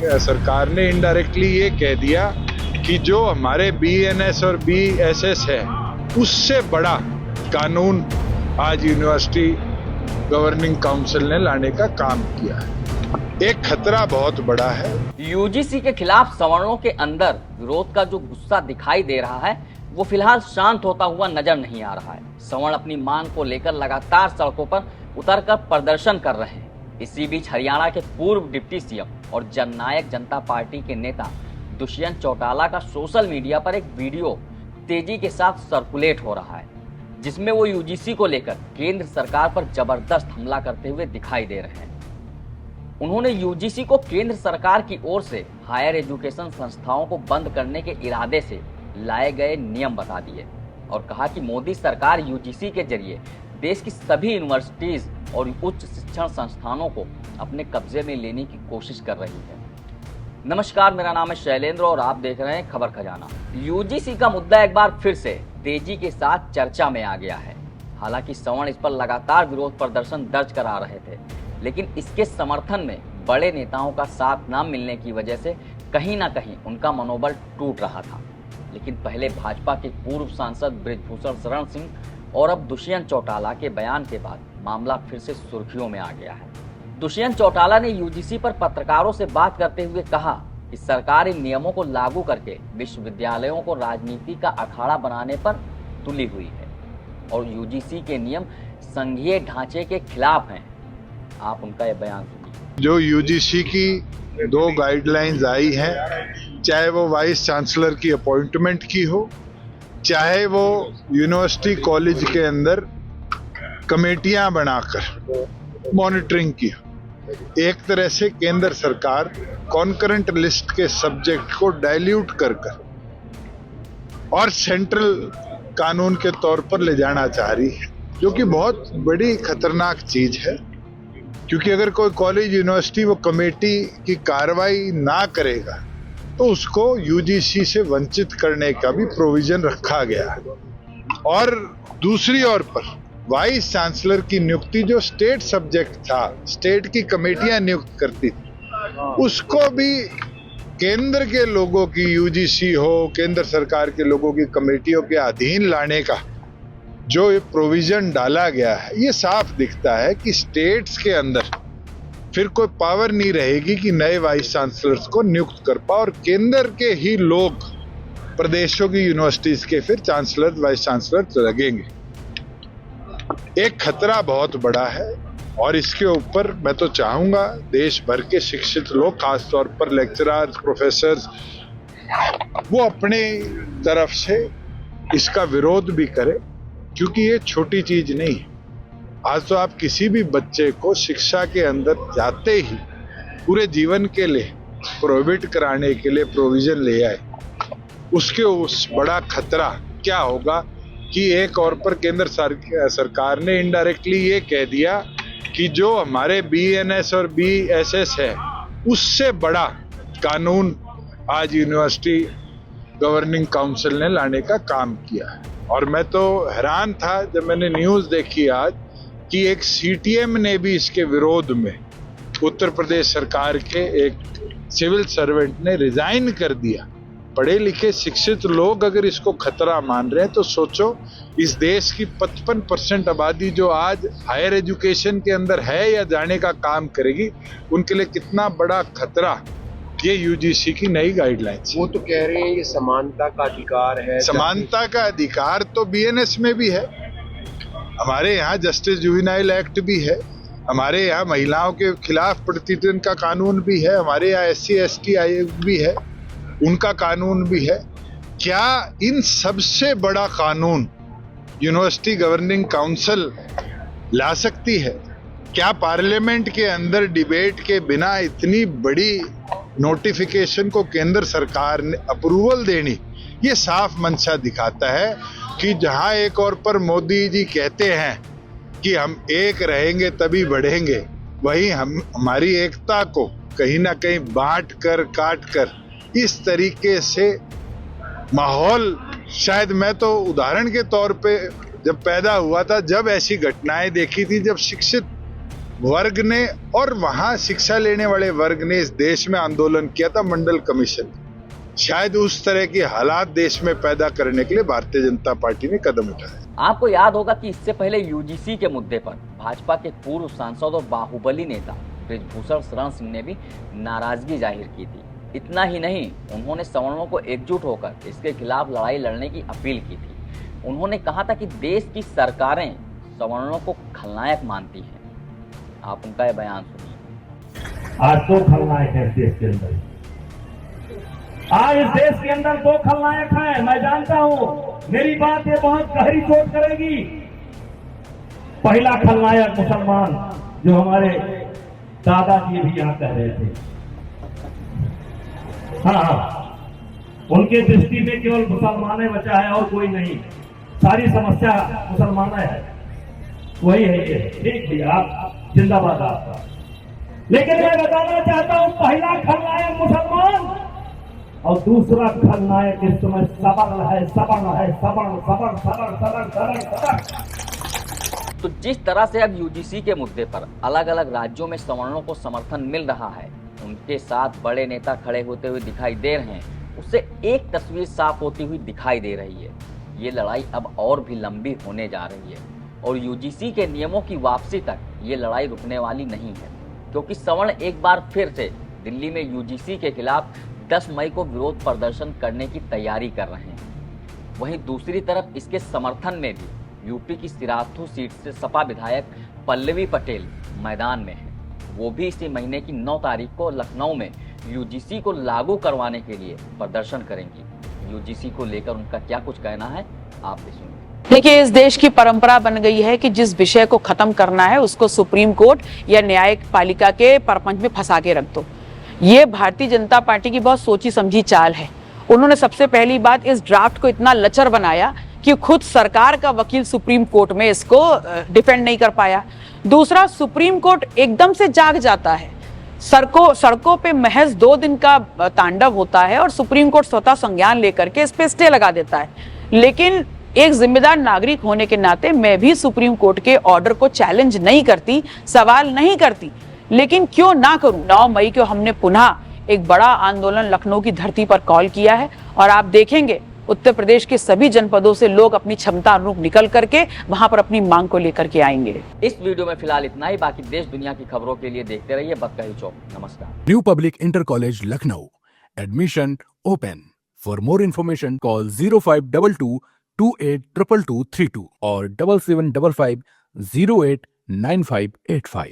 सरकार ने इनडायरेक्टली ये कह दिया कि जो हमारे बीएनएस और बीएसएस है उससे बड़ा कानून आज यूनिवर्सिटी गवर्निंग काउंसिल ने लाने का काम किया है। एक खतरा बहुत बड़ा है। यूजीसी के खिलाफ सवर्णों के अंदर विरोध का जो गुस्सा दिखाई दे रहा है वो फिलहाल शांत होता हुआ नजर नहीं आ रहा है। सवर्ण अपनी मांग को लेकर लगातार सड़कों पर उतरकर प्रदर्शन कर रहे हैं। इसी बीच हरियाणा के पूर्व डिप्टी सीएम और जननायक जनता पार्टी के नेता दुष्यंत चौटाला का सोशल मीडिया पर एक वीडियो तेजी के साथ सर्कुलेट हो रहा है, जिसमें वो यूजीसी को लेकर केंद्र सरकार पर जबरदस्त हमला करते हुए दिखाई दे रहे हैं। उन्होंने यूजीसी को केंद्र सरकार की ओर से हायर एजुकेशन संस्थाओं को बंद करने के इरादे से लाए गए नियम बता दिए और कहा कि मोदी सरकार यूजीसी के जरिए देश की सभी यूनिवर्सिटीज और उच्च शिक्षण संस्थानों को अपने कब्जे में लेने की कोशिश कर रही है। नमस्कार, मेरा नाम है शैलेंद्र और आप देख रहे हैं खबर खजाना। यूजीसी का मुद्दा एक बार फिर से तेजी के साथ चर्चा में आ गया है। हालांकि सवर्ण इस पर लगातार विरोध प्रदर्शन दर्ज करा रहे थे, लेकिन इसके समर्थन में बड़े नेताओं का साथ न मिलने की वजह से कहीं ना कहीं उनका मनोबल टूट रहा था। लेकिन पहले भाजपा के पूर्व सांसद बृजभूषण शरण सिंह और अब दुष्यंत चौटाला के बयान के बाद मामला फिर से सुर्खियों में आ गया है। दुष्यंत चौटाला ने यूजीसी पर पत्रकारों से बात करते हुए कहा कि सरकार इन नियमों को लागू करके विश्वविद्यालयों को राजनीति का अखाड़ा बनाने पर तुली हुई है और यूजीसी के नियम संघीय ढांचे के खिलाफ हैं। आप उनका यह बयान सुनिए। जो यूजीसी की 2 गाइडलाइंस आई हैं, चाहे वो वाइस चांसलर की अपॉइंटमेंट की हो, चाहे वो यूनिवर्सिटी कॉलेज के अंदर कमेटियां बनाकर मॉनिटरिंग की हो, एक तरह से केंद्र सरकार कॉन्करेंट लिस्ट के सब्जेक्ट को डाइल्यूट कर और सेंट्रल कानून के तौर पर ले जाना चाह रही है, जो कि बहुत बड़ी खतरनाक चीज है। क्योंकि अगर कोई कॉलेज यूनिवर्सिटी वो कमेटी की कार्रवाई ना करेगा तो उसको यूजीसी से वंचित करने का भी प्रोविजन रखा गया है। और दूसरी ओर पर वाइस चांसलर की नियुक्ति जो स्टेट सब्जेक्ट था, स्टेट की कमेटियां नियुक्त करती थी, उसको भी केंद्र के लोगों की, यूजीसी हो, केंद्र सरकार के लोगों की कमेटियों के अधीन लाने का जो प्रोविजन डाला गया है, ये साफ दिखता है कि स्टेट्स के अंदर फिर कोई पावर नहीं रहेगी कि नए वाइस चांसलर्स को नियुक्त कर पाए और केंद्र के ही लोग प्रदेशों की यूनिवर्सिटीज के फिर चांसलर, वाइस चांसलर लगेंगे। एक खतरा बहुत बड़ा है और इसके ऊपर मैं तो चाहूंगा देश भर के शिक्षित लोग, खासतौर पर लेक्चरर्स, प्रोफेसर्स, वो अपने तरफ से इसका विरोध भी करें, क्योंकि ये छोटी चीज नहीं है। आज तो आप किसी भी बच्चे को शिक्षा के अंदर जाते ही पूरे जीवन के लिए प्रोहिबिट कराने के लिए प्रोविजन ले आए, उसके उस बड़ा खतरा क्या होगा कि एक और पर केंद्र सरकार ने इनडायरेक्टली ये कह दिया कि जो हमारे बीएनएस और बीएसएस है उससे बड़ा कानून आज यूनिवर्सिटी गवर्निंग काउंसिल ने लाने का काम किया है। और मैं तो हैरान था जब मैंने न्यूज देखी आज कि एक सीटीएम ने भी इसके विरोध में, उत्तर प्रदेश सरकार के एक सिविल सर्वेंट ने रिजाइन कर दिया। पढ़े लिखे शिक्षित लोग अगर इसको खतरा मान रहे हैं तो सोचो इस देश की 55% आबादी जो आज हायर एजुकेशन के अंदर है या जाने का काम करेगी, उनके लिए कितना बड़ा खतरा ये यूजीसी की नई गाइडलाइंस। वो तो कह रहे हैं ये समानता का अधिकार है। समानता का अधिकार तो बीएनएस में भी है, हमारे यहाँ जस्टिस जुवेनाइल एक्ट भी है, हमारे यहाँ महिलाओं के खिलाफ प्रतिबंध का कानून भी है, हमारे यहाँ SC/ST आयोग भी है, उनका कानून भी है। क्या इन सबसे बड़ा कानून यूनिवर्सिटी गवर्निंग काउंसिल ला सकती है? क्या पार्लियामेंट के अंदर डिबेट के बिना इतनी बड़ी नोटिफिकेशन को केंद्र सरकार ने अप्रूवल देनी, ये साफ मंशा दिखाता है कि जहां एक और पर मोदी जी कहते हैं कि हम एक रहेंगे तभी बढ़ेंगे, वहीं हम हमारी एकता को कहीं ना कहीं बांट कर, काट कर इस तरीके से माहौल, शायद मैं तो उदाहरण के तौर पे जब पैदा हुआ था जब ऐसी घटनाएं देखी थी, जब शिक्षित वर्ग ने और वहां शिक्षा लेने वाले वर्ग ने इस देश में आंदोलन किया था मंडल कमीशन। शायद उस तरह के हालात देश में पैदा करने के लिए भारतीय जनता पार्टी ने कदम उठाए। आपको याद होगा कि इससे पहले यूजीसी के मुद्दे पर भाजपा के पूर्व सांसद और बाहुबली नेता बृजभूषण शरण सिंह ने भी नाराजगी जाहिर की थी। इतना ही नहीं, उन्होंने सवर्णों को एकजुट होकर इसके खिलाफ लड़ाई लड़ने की अपील की थी। उन्होंने कहा था कि देश की सरकारें सवर्णों को खलनायक मानती हैं। आप उनका ये बयान सुनिए। आज दो खलनायक हैं देश के अंदर। आज इस देश के अंदर दो खलनायक हैं। मैं जानता हूं मेरी बात ये बहुत गहरी चोट करेगी। पहला खलनायक मुसलमान, जो हमारे दादाजी भी यहां कह रहे थे। हाँ, उनके दृष्टि में केवल मुसलमान बचा है और कोई नहीं। सारी समस्या मुसलमान है, वही है ये। ठीक भी, आप जिंदाबाद आपका। लेकिन मैं बताना चाहता हूं, पहला खलनायक मुसलमान और दूसरा खलनायक इस समय सवर्ण है। सवर्ण है, सवर्ण सवर्ण सवर्ण सवर्ण सवर्ण सवर्ण। तो जिस तरह से अब यूजीसी के मुद्दे पर अलग अलग राज्यों में सवर्णों को समर्थन मिल रहा है, उनके साथ बड़े नेता खड़े होते हुए दिखाई दे रहे हैं, उससे एक तस्वीर साफ होती हुई दिखाई दे रही है। ये लड़ाई अब और भी लंबी होने जा रही है और यूजीसी के नियमों की वापसी तक ये लड़ाई रुकने वाली नहीं है, क्योंकि सवर्ण एक बार फिर से दिल्ली में यूजीसी के खिलाफ 10 मई को विरोध प्रदर्शन करने की तैयारी कर रहे हैं। वहीं दूसरी तरफ इसके समर्थन में भी यूपी की सिराथू सीट से सपा विधायक पल्लवी पटेल मैदान में है। वो भी इसी महीने की 9 तारीख को लखनऊ में यूजीसी को लागू करवाने के लिए प्रदर्शन करेंगी। यूजीसी को लेकर उनका क्या कुछ कहना है, आप भी सुनिए। देखिए, इस देश की परंपरा बन गई है कि जिस विषय को खत्म करना है उसको सुप्रीम कोर्ट या न्यायिक पालिका के परपंच में फंसा के रख दो। ये भारतीय जनता पार्टी की बहुत सोची समझी चाल है। उन्होंने सबसे पहली बात इस ड्राफ्ट को इतना लचर बनाया कि खुद सरकार का वकील सुप्रीम कोर्ट में इसको डिफेंड नहीं कर पाया। दूसरा, सुप्रीम कोर्ट एकदम से जाग जाता है। सड़कों पे महज 2 दिन का तांडव होता है और सुप्रीम कोर्ट स्वतः संज्ञान लेकर के इस पे स्टे लगा देता है। लेकिन एक जिम्मेदार नागरिक होने के नाते मैं भी सुप्रीम कोर्ट के ऑर्डर को चैलेंज नहीं करती, सवाल नहीं करती। लेकिन क्यों ना करूं। 9 मई को हमने पुनः एक बड़ा आंदोलन लखनऊ की धरती पर कॉल किया है और आप देखेंगे उत्तर प्रदेश के सभी जनपदों से लोग अपनी क्षमता अनुरूप निकल करके वहां पर अपनी मांग को लेकर के आएंगे। इस वीडियो में फिलहाल इतना ही। बाकी देश दुनिया की खबरों के लिए देखते रहिए बतकही चौक। नमस्कार। New public inter college Lucknow, admission open. For more information call 0522 282232 और 7755 089585।